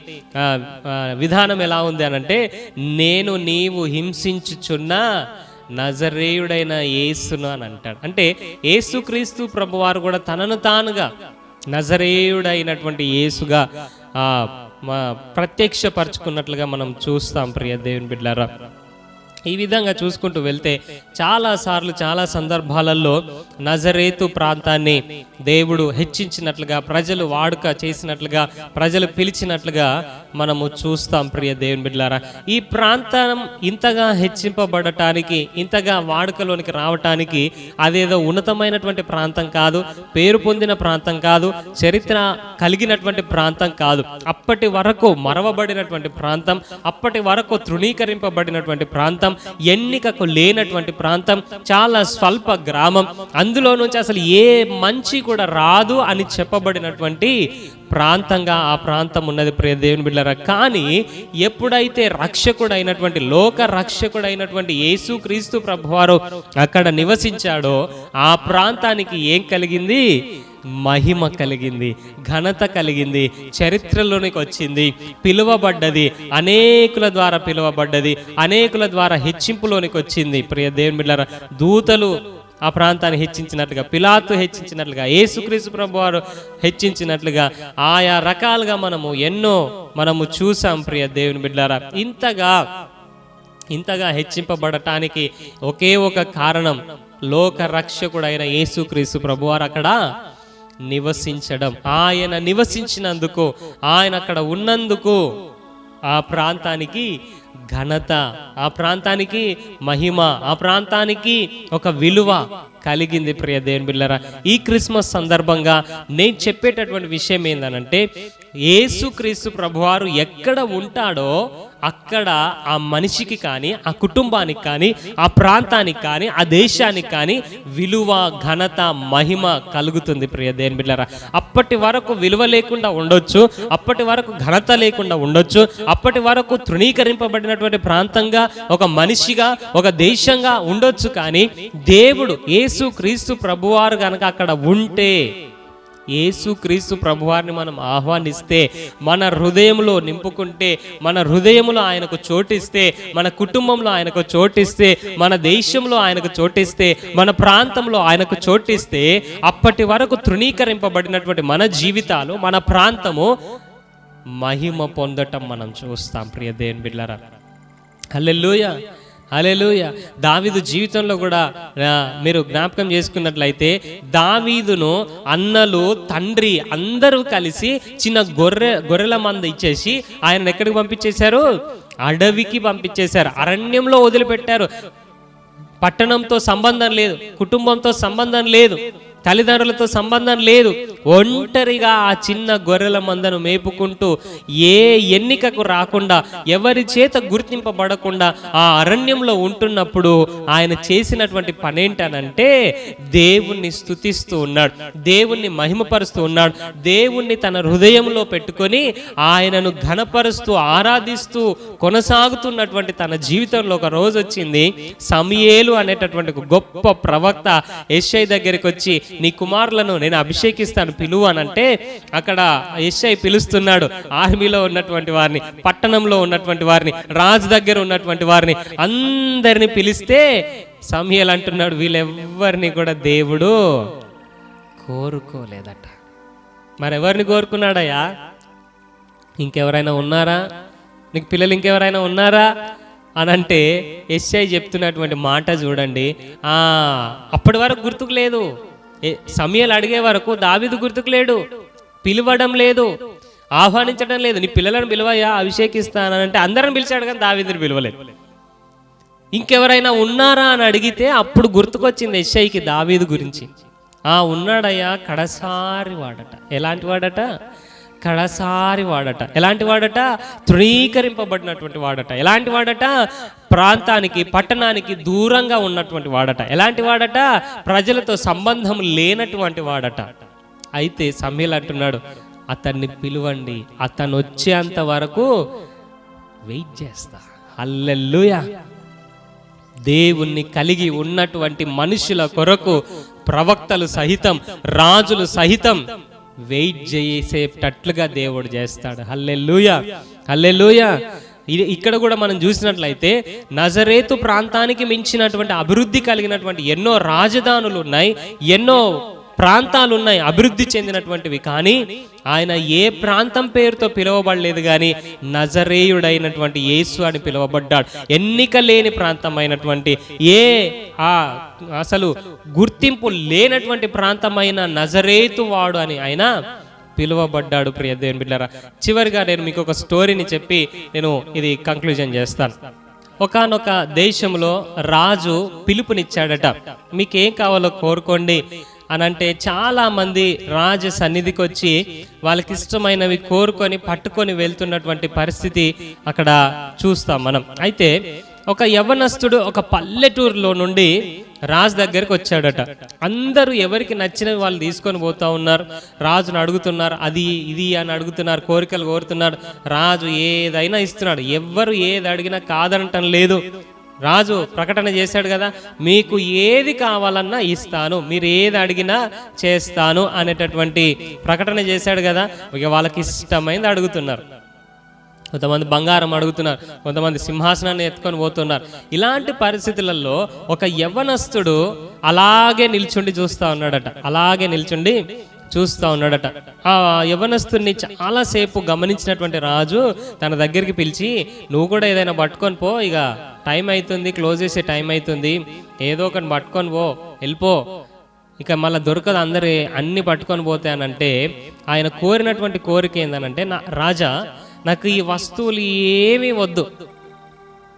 విధానం ఎలా ఉంది అనంటే, నేను నీవు హింసించుచున్న నజరేయుడైన యేసును అని అంటాడు. అంటే యేసుక్రీస్తు ప్రభువారు కూడా తనను తానుగా నజరేయుడైనటువంటి యేసుగా ప్రత్యక్షపరచుకున్నట్లుగా మనం చూస్తాం ప్రియ దేవుని బిడ్డలారా. ఈ విధంగా చూసుకుంటూ వెళ్తే చాలాసార్లు చాలా సందర్భాలలో నజరేతు ప్రాంతాన్ని దేవుడు హెచ్చించినట్లుగా, ప్రజలు వాడుక చేసినట్లుగా, ప్రజలు పిలిచినట్లుగా మనము చూస్తాం ప్రియ దేవుని బిడ్డలారా. ఈ ప్రాంతం ఇంతగా హెచ్చింపబడటానికి, ఇంతగా వాడుకలోనికి రావటానికి అదేదో ఉన్నతమైనటువంటి ప్రాంతం కాదు, పేరు పొందిన ప్రాంతం కాదు, చరిత్ర కలిగినటువంటి ప్రాంతం కాదు. అప్పటి వరకు మరవబడినటువంటి ప్రాంతం, అప్పటి వరకు తృణీకరింపబడినటువంటి ప్రాంతం, ఎన్నికకు లేనటువంటి ప్రాంతం, చాలా స్వల్ప గ్రామం, అందులో నుంచి అసలు ఏ మంచి కూడా రాదు అని చెప్పబడినటువంటి ప్రాంతంగా ఆ ప్రాంతం ఉన్నది ప్రియ దేవుని బిడ్డలారా. కానీ ఎప్పుడైతే రక్షకుడైనటువంటి, లోక రక్షకుడైనటువంటి యేసుక్రీస్తు ప్రభువారు అక్కడ నివసించాడో ఆ ప్రాంతానికి ఏం కలిగింది? మహిమ కలిగింది, ఘనత కలిగింది, చరిత్రలోనికి వచ్చింది, పిలువబడ్డది, అనేకుల ద్వారా పిలువబడ్డది, అనేకుల ద్వారా హెచ్చింపులోనికి వచ్చింది ప్రియ దేవుని బిడ్డలారా. దూతలు ఆ ప్రాంతాన్ని హెచ్చించినట్లుగా, పిలాతు హెచ్చించినట్లుగా, యేసుక్రీస్తు ప్రభువారు హెచ్చించినట్లుగా ఆయా రకాలుగా మనము చూసాం ప్రియ దేవుని బిడ్డలారా. ఇంతగా హెచ్చింపబడటానికి ఒకే ఒక కారణం, లోక రక్షకుడైన యేసుక్రీస్తు ప్రభువారు అక్కడ నివసించడం. ఆయన నివసించినందుకు, ఆయన అక్కడ ఉన్నందుకు ఆ ప్రాంతానికి ఘనత, ఆ ప్రాంతానికి మహిమ, ఆ ప్రాంతానికి ఒక విలువ కలిగింది ప్రియ దేవుని బిడ్డలారా. ఈ క్రిస్మస్ సందర్భంగా నేను చెప్పేటటువంటి విషయం ఏంటంటే, యేసుక్రీస్తు ప్రభువారు ఎక్కడ ఉంటాడో అక్కడ ఆ మనిషికి కానీ, ఆ కుటుంబానికి కానీ, ఆ ప్రాంతానికి కానీ, ఆ దేశానికి కానీ విలువ, ఘనత, మహిమ కలుగుతుంది ప్రియ దేవుని బిడ్డలారా. అప్పటి వరకు విలువ లేకుండా ఉండొచ్చు, అప్పటి వరకు ఘనత లేకుండా ఉండొచ్చు, అప్పటి వరకు తృణీకరింపబడినటువంటి ప్రాంతంగా, ఒక మనిషిగా, ఒక దేశంగా ఉండొచ్చు. కానీ దేవుడు యేసుక్రీస్తు ప్రభువారు కనుక అక్కడ ఉంటే, యేసుక్రీస్తు ప్రభువారిని మనం ఆహ్వానిస్తే, మన హృదయంలో నింపుకుంటే, మన హృదయంలో ఆయనకు చోటిస్తే, మన కుటుంబంలో ఆయనకు చోటిస్తే, మన దేశంలో ఆయనకు చోటిస్తే, మన ప్రాంతంలో ఆయనకు చోటిస్తే, అప్పటి వరకు తృణీకరింపబడినటువంటి మన జీవితాలు, మన ప్రాంతము మహిమ పొందటం మనం చూస్తాం ప్రియ దేవుని బిడ్డలారా. హల్లెలూయా, హల్లెలూయా. దావీదు జీవితంలో కూడా మీరు జ్ఞాపకం చేసుకున్నట్లయితే, దావీదును అన్నలు, తండ్రి అందరూ కలిసి చిన్న గొర్రెల మంద ఇచ్చేసి ఆయన ఎక్కడికి పంపించేశారు? అడవికి పంపించేశారు, అరణ్యంలో వదిలిపెట్టారు. పట్టణంతో సంబంధం లేదు, కుటుంబంతో సంబంధం లేదు, తల్లిదండ్రులతో సంబంధం లేదు, ఒంటరిగా ఆ చిన్న గొర్రెల మందను మేపుకుంటూ, ఏ ఎన్నికకు రాకుండా, ఎవరి చేత గుర్తింపబడకుండా ఆ అరణ్యంలో ఉంటున్నప్పుడు ఆయన చేసినటువంటి పని ఏంటనంటే, దేవుణ్ణి స్తుతిస్తూ ఉన్నాడు, దేవుణ్ణి మహిమపరుస్తూ ఉన్నాడు, దేవుణ్ణి తన హృదయంలో పెట్టుకొని ఆయనను ఘనపరుస్తూ ఆరాధిస్తూ కొనసాగుతున్నటువంటి తన జీవితంలో ఒక రోజు వచ్చింది. సమూయేలు అనేటటువంటి గొప్ప ప్రవక్త యెషయా దగ్గరికి వచ్చి, నీ కుమారులను నేను అభిషేకిస్తాను, పిలువు అనంటే, అక్కడ యెషయా పిలుస్తున్నాడు ఆర్మీలో ఉన్నటువంటి వారిని, పట్టణంలో ఉన్నటువంటి వారిని, రాజు దగ్గర ఉన్నటువంటి వారిని, అందరిని పిలిస్తే సమూయేలు అంటున్నాడు, వీళ్ళెవ్వరిని కూడా దేవుడు కోరుకోలేదట. మరెవరిని కోరుకున్నాడయ్యా? ఇంకెవరైనా ఉన్నారా? నీకు పిల్లలు ఇంకెవరైనా ఉన్నారా అని అంటే యెషయా చెప్తున్నటువంటి మాట చూడండి. అప్పటి వరకు గుర్తుకు లేదు, సమూయేలు అడిగే వరకు దావీదు గుర్తుకు లేడు, పిలవడం లేదు, ఆహ్వానించడం లేదు. నీ పిల్లలను పిలవయ్యా, అభిషేకిస్తానంటే అందరం పిలిచాడు కానీ దావీదుని పిలవలేదు. ఇంకెవరైనా ఉన్నారా అని అడిగితే అప్పుడు గుర్తుకొచ్చింది యెషయాకి దావీదు గురించి. ఉన్నాడయ్యా, కడసారి వాడట. ఎలాంటి వాడట? కడసారి వాడట. ఎలాంటి వాడట? తృణీకరింపబడినటువంటి వాడట. ఎలాంటి వాడట? ప్రాంతానికి, పట్టణానికి దూరంగా ఉన్నటువంటి వాడట. ఎలాంటి వాడట? ప్రజలతో సంబంధం లేనటువంటి వాడట. అయితే సమూయేలు అంటున్నాడు, అతన్ని పిలువండి, అతను వచ్చేంత వరకు వెయిట్ చేస్తా. హల్లెలూయా. దేవుణ్ణి కలిగి ఉన్నటువంటి మనుషుల కొరకు ప్రవక్తలు సహితం, రాజులు సహితం వెయిట్ చేసేటట్లుగా దేవుడు చేస్తాడు. హల్లెలూయా, హల్లెలూయా. ఇక్కడ కూడా మనం చూసినట్లయితే నజరేతు ప్రాంతానికి మించినటువంటి అభివృద్ధి కలిగినటువంటి ఎన్నో రాజధానులు ఉన్నాయి, ఎన్నో ప్రాంతాలు ఉన్నాయి అభివృద్ధి చెందినటువంటివి. కానీ ఆయన ఏ ప్రాంతం పేరుతో పిలువబడలేదు, కానీ నజరేయుడైనటువంటి యేసు అని పిలువబడ్డాడు. ఎన్నిక లేని ప్రాంతమైనటువంటి, అసలు గుర్తింపు లేనటువంటి ప్రాంతమైన నజరేతు వాడు అని ఆయన పిలువబడ్డాడు. ప్రియ దేవుని బిడ్డలారా, చివరిగా నేను మీకు ఒక స్టోరీని చెప్పి నేను ఇది కంక్లూజన్ చేస్తాను. ఒకానొక దేశంలో రాజు పిలుపునిచ్చాడట, మీకేం కావాలో కోరుకోండి అని. అంటే చాలా మంది రాజు సన్నిధికి వచ్చి వాళ్ళకి ఇష్టమైనవి కోరుకొని పట్టుకొని వెళ్తున్నటువంటి పరిస్థితి అక్కడ చూస్తాం మనం. అయితే ఒక యవ్వనస్తుడు ఒక పల్లెటూరులో నుండి రాజు దగ్గరికి వచ్చాడట. అందరూ ఎవరికి నచ్చినవి వాళ్ళు తీసుకొని పోతా ఉన్నారు. రాజును అడుగుతున్నారు, అది ఇది అని అడుగుతున్నారు, కోరికలు కోరుతున్నారు. రాజు ఏదైనా ఇస్తున్నాడు, ఎవ్వరు ఏది అడిగినా కాదనటం లేదు. రాజు ప్రకటన చేశాడు కదా, మీకు ఏది కావాలన్నా ఇస్తాను, మీరు ఏది అడిగినా చేస్తాను అనేటటువంటి ప్రకటన చేశాడు కదా. ఇక వాళ్ళకి ఇష్టమైంది అడుగుతున్నారు. కొంతమంది బంగారం అడుగుతున్నారు, కొంతమంది సింహాసనాన్ని ఎత్తుకొని పోతున్నారు. ఇలాంటి పరిస్థితులలో ఒక యవ్వనస్తుడు అలాగే నిల్చుండి చూస్తూ ఉన్నాడట. ఆ యవ్వనస్తుడిని చాలాసేపు గమనించినటువంటి రాజు తన దగ్గరికి పిలిచి, నువ్వు కూడా ఏదైనా పట్టుకొని పో, ఇక టైం అవుతుంది, క్లోజ్ చేసే టైం అవుతుంది, ఏదో ఒకటి పట్టుకొని పో, వెళ్ళిపో, ఇక మళ్ళీ దొరకదు, అందరు అన్ని పట్టుకొని పోతే అనంటే ఆయన కోరినటువంటి కోరిక ఏందనంటే, రాజా నాకు ఈ వస్తువులు ఏమీ వద్దు.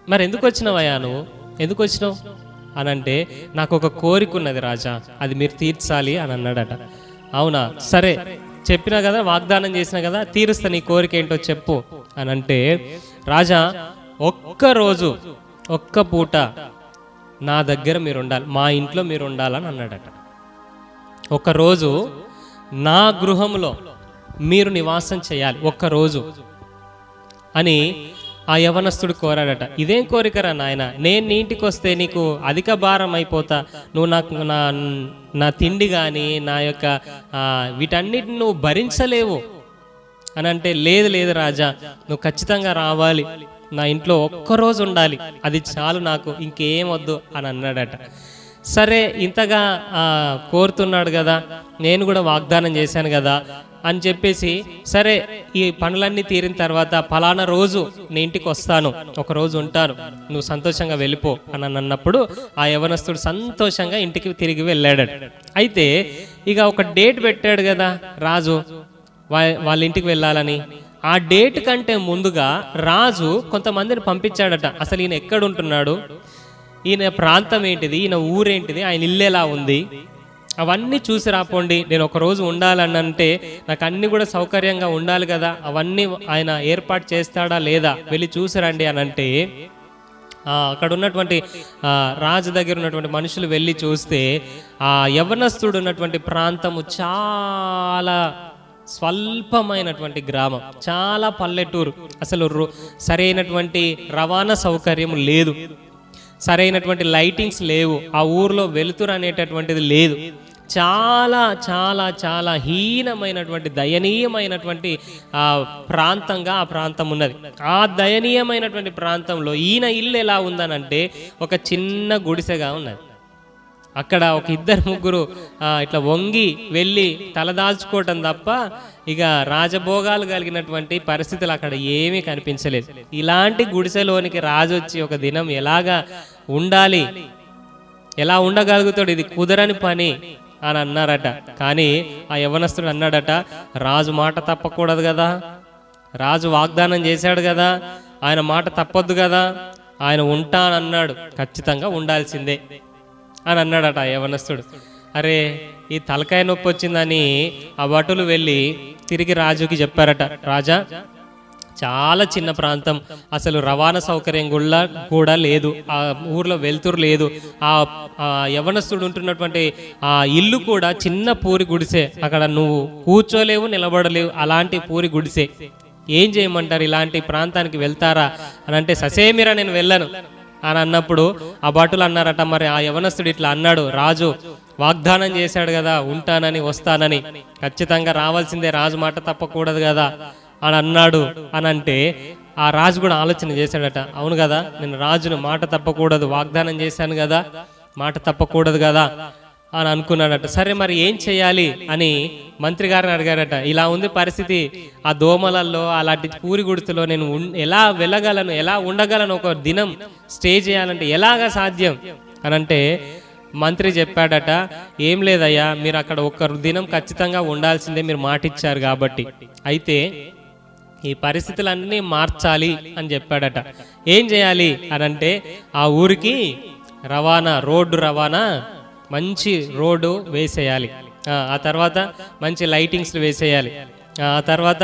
మరి ఎందుకు వచ్చినావయ్యా, నువ్వు ఎందుకు వచ్చినావు అని అంటే, నాకు ఒక కోరిక ఉన్నది రాజా, అది మీరు తీర్చాలి అని అన్నాడట. అవునా, సరే చెప్పినా కదా, వాగ్దానం చేసినా కదా, తీరుస్తా, నీ కోరిక ఏంటో చెప్పు అని అంటే, రాజా ఒక్కరోజు ఒక్క పూట నా దగ్గర మీరు ఉండాలి, మా ఇంట్లో మీరు ఉండాలని అన్నాడట. ఒకరోజు నా గృహంలో మీరు నివాసం చేయాలి ఒక్కరోజు అని ఆ యవనస్తుడు కోరాడట. ఇదేం కోరికరా నాయన, నేను నీ ఇంటికి వస్తే నీకు అధిక భారం అయిపోతా, నువ్వు నాకు నా తిండి కానీ నా యొక్క వీటన్నిటిని నువ్వు భరించలేవు అని అంటే, లేదు రాజా, నువ్వు ఖచ్చితంగా రావాలి, నా ఇంట్లో ఒక్కరోజు ఉండాలి, అది చాలు, నాకు ఇంకేం వద్దు అని అన్నాడట. సరే, ఇంతగా కోరుతున్నాడు కదా, నేను కూడా వాగ్దానం చేశాను కదా అని చెప్పేసి, సరే ఈ పనులన్నీ తీరిన తర్వాత ఫలానా రోజు నీ ఇంటికి వస్తాను, ఒక రోజు ఉంటాను, నువ్వు సంతోషంగా వెళ్ళిపో అని అన్నప్పుడు ఆ యవనస్తుడు సంతోషంగా ఇంటికి తిరిగి వెళ్ళాడు. అయితే ఇక ఒక డేట్ పెట్టాడు కదా రాజు వాళ్ళ ఇంటికి వెళ్ళాలని. ఆ డేట్ కంటే ముందుగా రాజు కొంతమందిని పంపించాడట. అసలు ఈయన ఎక్కడ ఉంటున్నాడు, ఈయన ప్రాంతం ఏంటిది, ఈయన ఊరేంటిది, ఆయన ఇల్లు ఎలా ఉంది, అవన్నీ చూసి రాపోండి, నేను ఒక రోజు ఉండాలని అంటే నాకు అన్ని కూడా సౌకర్యంగా ఉండాలి కదా, అవన్నీ ఆయన ఏర్పాటు చేస్తాడా లేదా, వెళ్ళి చూసి రండి అని అంటే, అక్కడ ఉన్నటువంటి రాజు దగ్గర ఉన్నటువంటి మనుషులు వెళ్ళి చూస్తే ఆ యవ్వనస్తుడు ఉన్నటువంటి ప్రాంతము చాలా స్వల్పమైనటువంటి గ్రామం, చాలా పల్లెటూరు. అసలు సరైనటువంటి రవాణా సౌకర్యం లేదు, సరైనటువంటి లైటింగ్స్ లేవు, ఆ ఊర్లో వెలుతురు అనేటటువంటిది లేదు. చాలా చాలా చాలా హీనమైనటువంటి దయనీయమైనటువంటి ప్రాంతంగా ఆ ప్రాంతం ఉన్నది. ఆ దయనీయమైనటువంటి ప్రాంతంలో ఈయన ఇల్లు ఎలా ఉందనంటే ఒక చిన్న గుడిసెగా ఉన్నది. అక్కడ ఒక ఇద్దరు ముగ్గురు ఇట్లా వంగి వెళ్ళి తలదాల్చుకోవటం తప్ప ఇక రాజభోగాలు కలిగినటువంటి పరిస్థితులు అక్కడ ఏమీ కనిపించలేదు. ఇలాంటి గుడిసెలోనికి రాజు వచ్చి ఒక దినం ఎలాగా ఉండాలి, ఎలా ఉండగలుగుతాడు, ఇది కుదరని పని అని అన్నారట. కానీ ఆ యవనస్తుడు అన్నాడట, రాజు మాట తప్పకూడదు కదా, రాజు వాగ్దానం చేశాడు కదా, ఆయన మాట తప్పొద్దు కదా, ఆయన ఉంటానన్నాడు, ఖచ్చితంగా ఉండాల్సిందే అని అన్నాడట ఆ యవనస్తుడు. అరే, ఈ తలకాయ నొప్పి వచ్చిందని ఆ భటులు వెళ్ళి తిరిగి రాజుకి చెప్పారట, రాజా చాలా చిన్న ప్రాంతం, అసలు రవాణా సౌకర్యం కూడా లేదు, ఆ ఊర్లో వెలుతురు లేదు, ఆ యవనస్తుడు ఉంటున్నటువంటి ఆ ఇల్లు కూడా చిన్న పూరి గుడిసే, అక్కడ నువ్వు కూర్చోలేవు, నిలబడలేవు, అలాంటి పూరి గుడిసే, ఏం చేయమంటారు, ఇలాంటి ప్రాంతానికి వెళ్తారా అని అంటే, ససేమిరా నేను వెళ్ళను అని అన్నప్పుడు ఆ భటులు అన్నారట, మరి ఆ యవనస్తుడు ఇట్లా అన్నాడు, రాజు వాగ్దానం చేశాడు కదా ఉంటానని వస్తానని, ఖచ్చితంగా రావాల్సిందే, రాజు మాట తప్పకూడదు కదా అని అన్నాడు అని అంటే, ఆ రాజు కూడా ఆలోచన చేశాడట, అవును కదా, నేను రాజును మాట తప్పకూడదు, వాగ్దానం చేశాను కదా, మాట తప్పకూడదు కదా అని అనుకున్నాడట. సరే మరి ఏం చేయాలి అని మంత్రి గారిని అడిగాడట. ఇలా ఉంది పరిస్థితి, ఆ దోమలల్లో అలాంటి పూరి గుడిసెలో నేను ఎలా వెళ్ళగలను, ఎలా ఉండగలను, ఒక దినం స్టే చేయాలంటే ఎలాగా సాధ్యం అని అంటే, మంత్రి చెప్పాడట, ఏం లేదయ్యా, మీరు అక్కడ ఒక్క దినం ఖచ్చితంగా ఉండాల్సిందే, మీరు మాట ఇచ్చారు కాబట్టి, అయితే ఈ పరిస్థితులన్నీ మార్చాలి అని చెప్పాడట. ఏం చేయాలి అని అంటే ఆ ఊరికి రోడ్డు రవాణా మంచి రోడ్డు వేసేయాలి, ఆ తర్వాత మంచి లైటింగ్స్ వేసేయాలి, ఆ తర్వాత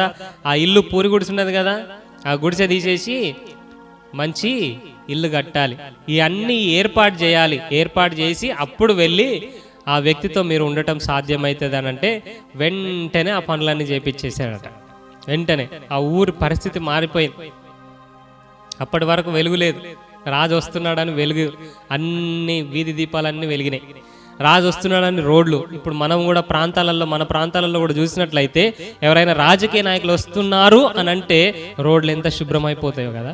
ఆ ఇల్లు పూరి గుడిసె ఉన్నది కదా, ఆ గుడిసె తీసేసి మంచి ఇల్లు కట్టాలి, ఇవన్నీ ఏర్పాటు చేయాలి. ఏర్పాటు చేసి అప్పుడు వెళ్ళి ఆ వ్యక్తితో మీరు ఉండటం సాధ్యమవుతుంది అని అంటే వెంటనే ఆ పనులన్నీ చేపించేసాడట. వెంటనే ఆ ఊరి పరిస్థితి మారిపోయింది. అప్పటి వరకు వెలుగు లేదు, రాజు వస్తున్నాడని వెలుగు, అన్ని వీధి దీపాలన్నీ వెలిగినాయి. రాజు వస్తున్నాడని రోడ్లు. ఇప్పుడు మనం కూడా మన ప్రాంతాలలో కూడా చూసినట్లయితే ఎవరైనా రాజకీయ నాయకులు వస్తున్నారు అని అంటే రోడ్లు ఎంత శుభ్రమైపోతాయో కదా.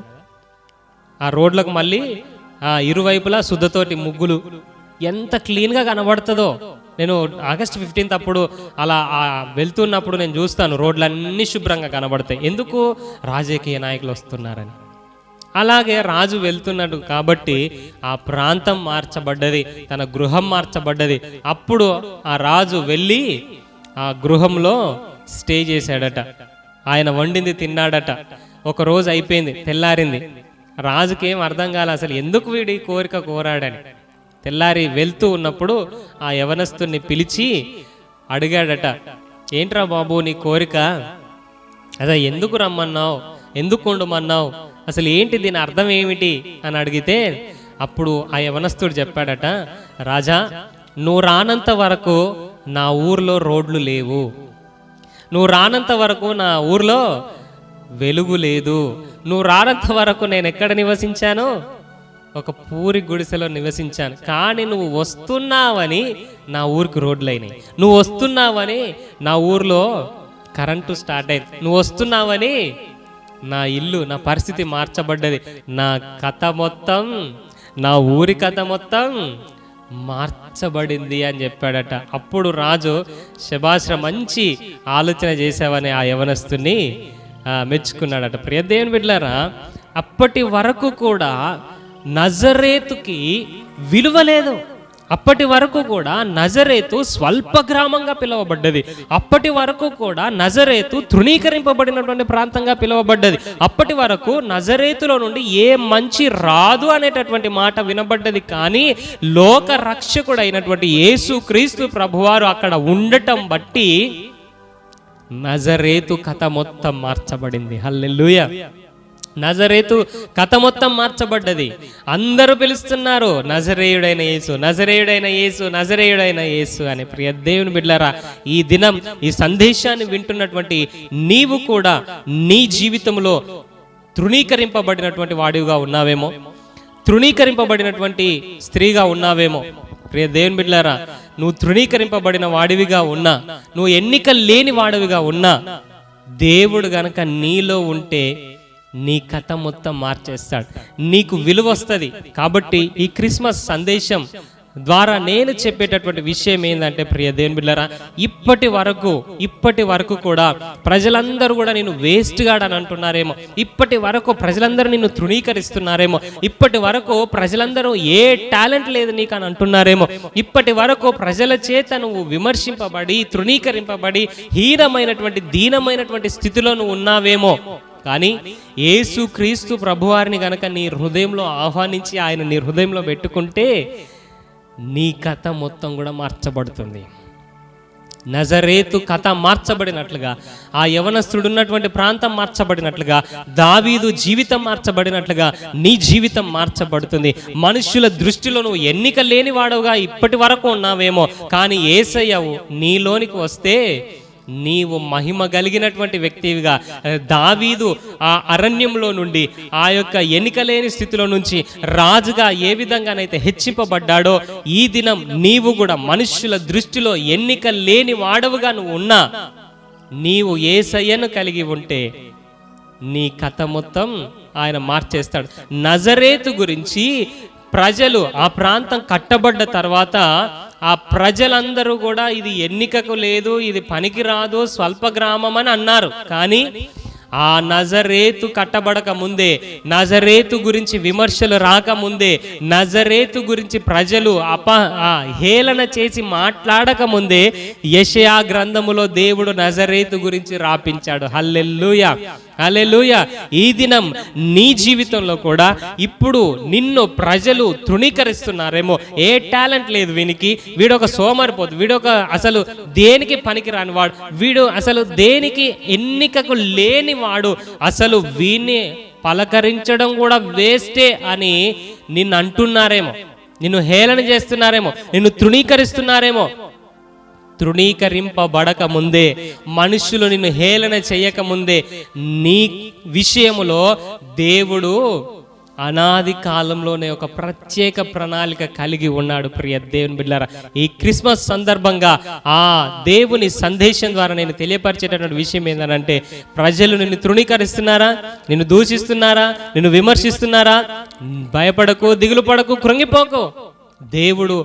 ఆ రోడ్లకు మళ్ళీ ఇరువైపులా శుద్ధతోటి ముగ్గులు, ఎంత క్లీన్గా కనబడుతుందో. నేను ఆగస్ట్ 15 అప్పుడు అలా వెళ్తున్నప్పుడు నేను చూస్తాను, రోడ్లన్నీ శుభ్రంగా కనబడతాయి. ఎందుకు? రాజకీయ నాయకులు వస్తున్నారని. అలాగే రాజు వెళ్తున్నాడు కాబట్టి ఆ ప్రాంతం మార్చబడ్డది, తన గృహం మార్చబడ్డది. అప్పుడు ఆ రాజు వెళ్ళి ఆ గృహంలో స్టే చేశాడట, ఆయన వండింది తిన్నాడట. ఒక రోజు అయిపోయింది, తెల్లారింది. రాజుకేం అర్థం కాలే అసలు ఎందుకు వీడి కోరిక కోరాడని. తెల్లారి వెళ్తూ ఉన్నప్పుడు ఆ యవనస్తుని పిలిచి అడిగాడట, ఏంట్రా బాబు నీ కోరిక, అదే ఎందుకు రమ్మన్నావు, ఎందుకు ఉండమన్నావు, అసలు ఏంటి దీని అర్థం ఏమిటి అని అడిగితే అప్పుడు ఆ యవనస్తుడు చెప్పాడట, రాజా నువ్వు రానంత వరకు నా ఊర్లో రోడ్లు లేవు, నువ్వు రానంత వరకు నా ఊర్లో వెలుగు లేదు, నువ్వు రానంత వరకు నేను ఎక్కడ నివసించాను, ఒక పూరి గుడిసెలో నివసించాను. కానీ నువ్వు వస్తున్నావని నా ఊరికి రోడ్లు అయినాయి, నువ్వు వస్తున్నావని నా ఊర్లో కరెంటు స్టార్ట్ అయింది, నువ్వు వస్తున్నావని నా ఇల్లు, నా పరిస్థితి మార్చబడ్డది, నా కథ మొత్తం, నా ఊరి కథ మొత్తం మార్చబడింది అని చెప్పాడట. అప్పుడు రాజు శభాష్ మంచి ఆలోచన చేసావని ఆ యవనస్తుని మెచ్చుకున్నాడట. ప్రియ దేవుని బిడ్డలారా, అప్పటి వరకు కూడా నజరేతుకి విలువ లేదు. అప్పటి వరకు కూడా నజరేతు స్వల్ప గ్రామంగా పిలువబడ్డది. అప్పటి వరకు కూడా నజరేతు తృణీకరింపబడినటువంటి ప్రాంతంగా పిలువబడ్డది. అప్పటి వరకు నజరేతులో నుండి ఏ మంచి రాదు అనేటటువంటి మాట వినబడ్డది. కానీ లోక రక్షకుడు అయినటువంటి యేసు క్రీస్తు ప్రభువారు అక్కడ ఉండటం బట్టి నజరేతు కథ మొత్తం మార్చబడింది. హల్లెలూయా. నజరేతు కథ మొత్తం మార్చబడ్డది. అందరూ పిలుస్తున్నారు నజరేయుడైన యేసు, నజరేయుడైన యేసు, నజరేయుడైన యేసు అని. ప్రియ దేవుని బిడ్డలారా, ఈ దినం ఈ సందేశాన్ని వింటున్నటువంటి నీవు కూడా నీ జీవితంలో తృణీకరింపబడినటువంటి వాడిగా ఉన్నావేమో, తృణీకరింపబడినటువంటి స్త్రీగా ఉన్నావేమో. ప్రియ దేవుని బిడ్డలారా, నువ్వు తృణీకరింపబడిన వాడివిగా ఉన్నా, నువ్వు ఎన్నిక లేని వాడివిగా ఉన్నా, దేవుడు గనక నీలో ఉంటే నీ కథ మొత్తం మార్చేస్తాడు, నీకు విలువ వస్తుంది. కాబట్టి ఈ క్రిస్మస్ సందేశం ద్వారా నేను చెప్పేటటువంటి విషయం ఏంటంటే, ప్రియ దేవుని బిడ్డలారా, ఇప్పటి వరకు కూడా ప్రజలందరూ కూడా నేను వేస్ట్ గాడ్ అని అంటున్నారేమో, ఇప్పటి వరకు ప్రజలందరూ నిన్ను తృణీకరిస్తున్నారేమో, ఇప్పటి వరకు ప్రజలందరూ ఏ టాలెంట్ లేదు నీకు అని అంటున్నారేమో, ఇప్పటి వరకు ప్రజల చేత నువ్వు విమర్శింపబడి తృణీకరింపబడి హీనమైనటువంటి దీనమైనటువంటి స్థితిలో నువ్వు ఉన్నావేమో. కానీ యేసు క్రీస్తు ప్రభువారిని గనక నీ హృదయంలో ఆహ్వానించి ఆయన నీ హృదయంలో పెట్టుకుంటే నీ కథ మొత్తం కూడా మార్చబడుతుంది. నజరేతు కథ మార్చబడినట్లుగా, ఆ యవనస్తుడు ఉన్నటువంటి ప్రాంతం మార్చబడినట్లుగా, దావీదు జీవితం మార్చబడినట్లుగా నీ జీవితం మార్చబడుతుంది. మనుషుల దృష్టిలో నువ్వు ఎన్నిక లేని వాడుగా ఇప్పటి వరకు ఉన్నావేమో, కానీ యేసయ్య నీలోనికి వస్తే నీవు మహిమ కలిగినటువంటి వ్యక్తివిగా, దావీదు ఆ అరణ్యంలో నుండి ఆ యొక్క ఎన్నికలేని స్థితిలో నుంచి రాజుగా ఏ విధంగానైతే హెచ్చింపబడ్డాడో, ఈ దినం నీవు కూడా మనుష్యుల దృష్టిలో ఎన్నిక లేని వాడవుగా నువ్వు ఉన్నా, నీవు యేసయ్యను కలిగి ఉంటే నీ కథ మొత్తం ఆయన మార్చేస్తాడు. నజరేతు గురించి ప్రజలు, ఆ ప్రాంతం కట్టబడ్డ తర్వాత ఆ ప్రజలందరూ కూడా ఇది ఎన్నికకు లేదు, ఇది పనికిరాదు, స్వల్ప గ్రామం అని అన్నారు. కానీ ఆ నజరేతు కట్టబడక ముందే, నజరేతు గురించి విమర్శలు రాకముందే, నజరేతు గురించి ప్రజలు హేళన చేసి మాట్లాడక ముందే యెషయా గ్రంథములో దేవుడు నజరేతు గురించి రాపించాడు. హల్లెలూయా, హల్లెలూయా. ఈ దినం నీ జీవితంలో కూడా ఇప్పుడు నిన్ను ప్రజలు తృణీకరిస్తున్నారేమో, ఏ టాలెంట్ లేదు వీనికి, వీడొక సోమరిపోతు, వీడొక అసలు దేనికి పనికి రానివాడు, వీడు అసలు దేనికి ఎన్నికకు లేని వాడు, అసలు వీణ్ణి పలకరించడం కూడా వేస్టే అని నిన్ను అంటున్నారేమో, నిన్ను హేళన చేస్తున్నారేమో, నిన్ను తృణీకరిస్తున్నారేమో. తృణీకరింపబడక ముందే, మనుషులు నిన్ను హేళన చేయక ముందే నీ విషయములో దేవుడు అనాది కాలంలోనే ఒక ప్రత్యేక ప్రణాళిక కలిగి ఉన్నాడు. ప్రియ దేవుని బిడ్డలారా, ఈ క్రిస్మస్ సందర్భంగా ఆ దేవుని సందేశం ద్వారా నేను తెలియపరిచేటటువంటి విషయం ఏంటంటే, ప్రజలు నిన్ను తృణీకరిస్తున్నారా, నిన్ను దూషిస్తున్నారా, నిన్ను విమర్శిస్తున్నారా, భయపడకు, దిగులు పడకు, కృంగిపోకు. దేవుడు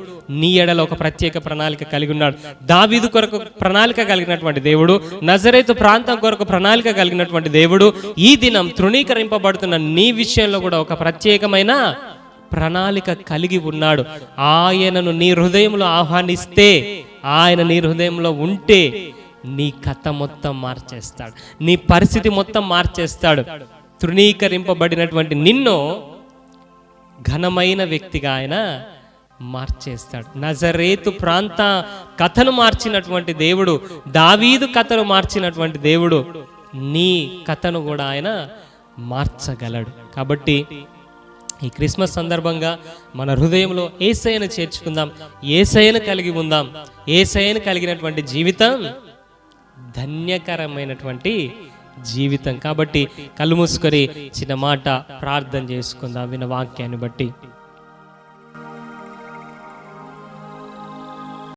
నీ ఎడల ఒక ప్రత్యేక ప్రణాళిక కలిగి ఉన్నాడు. దావీదు కొరకు ప్రణాళిక కలిగినటువంటి దేవుడు, నజరేతు ప్రాంతం కొరకు ప్రణాళిక కలిగినటువంటి దేవుడు ఈ దినం తృణీకరింపబడుతున్న నీ విషయంలో కూడా ఒక ప్రత్యేకమైన ప్రణాళిక కలిగి ఉన్నాడు. ఆయనను నీ హృదయంలో ఆహ్వానిస్తే, ఆయన నీ హృదయంలో ఉంటే నీ కథ మొత్తం మార్చేస్తాడు, నీ పరిస్థితి మొత్తం మార్చేస్తాడు. తృణీకరింపబడినటువంటి నిన్ను ఘనమైన వ్యక్తిగా ఆయన మార్చేస్తాడు. నజరేతు ప్రాంత కథను మార్చినటువంటి దేవుడు, దావీదు కథను మార్చినటువంటి దేవుడు నీ కథను కూడా ఆయన మార్చగలడు. కాబట్టి ఈ క్రిస్మస్ సందర్భంగా మన హృదయంలో యేసయ్యను చేర్చుకుందాం, యేసయ్యను కలిగి ఉందాం. యేసయ్యను కలిగినటువంటి జీవితం ధన్యకరమైనటువంటి జీవితం. కాబట్టి కళ్ళు మూసుకొని చిన్న మాట ప్రార్థన చేసుకుందాం విన్న వాక్యాన్ని బట్టి.